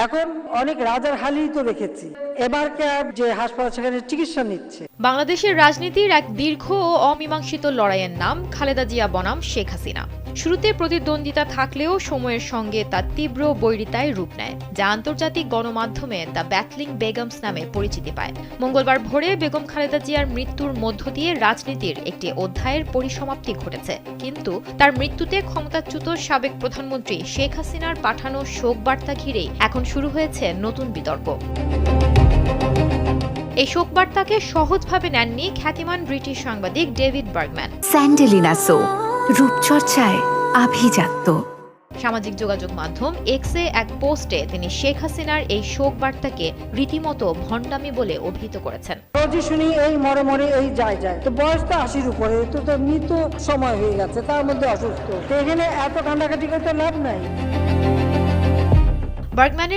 এখন অনেক রাজার হালই তো দেখেছি, এবার যে হাসপাতাল সেখানে চিকিৎসা নিচ্ছে। বাংলাদেশের রাজনীতির এক দীর্ঘ ও অমীমাংসিত লড়াইয়ের নাম খালেদা জিয়া বনাম শেখ হাসিনা। শুরুতে প্রতিদ্বন্দ্বিতা থাকলেও সময়ের সঙ্গে তা তীব্র বৈরিতায় রূপ নেয়, যা আন্তর্জাতিক গণমাধ্যমে দ্য ব্যাটলিং বেগমস নামে পরিচিতি পায়। মঙ্গলবার ভোরে বেগম খালেদা জিয়ার মৃত্যুর মধ্য দিয়ে রাজনীতির একটি অধ্যায়ের পরিসমাপ্তি ঘটেছে, কিন্তু তার মৃত্যুতে ক্ষমতাচ্যুত সাবেক প্রধানমন্ত্রী শেখ হাসিনার পাঠানো শোক বার্তা ঘিরেই এখন শুরু হয়েছে নতুন বিতর্ক। এই শোকবার্তাকে সহজভাবে নেননি খ্যাতিমান ব্রিটিশ সাংবাদিক ডেভিড বার্গম্যান। স্যান্ডেলিনা সো, রূপচর্চায় আভিজাত্য। সামাজিক যোগাযোগ মাধ্যম এক্সে এক পোস্টে তিনি শেখ হাসিনার এই শোক বার্তাকে রীতিমতো ভণ্ডামি বলে অভিহিত করেছেন। রোজই শুনি এই মরে মরে এই যায়, তো বয়স তো 80-র উপরে, তো মৃত্যু সময় হয়ে গেছে, তার মধ্যে অসুস্থ, তো এখানে এত কান্নাকাটি করতে লাভ নাই। বার্গম্যানের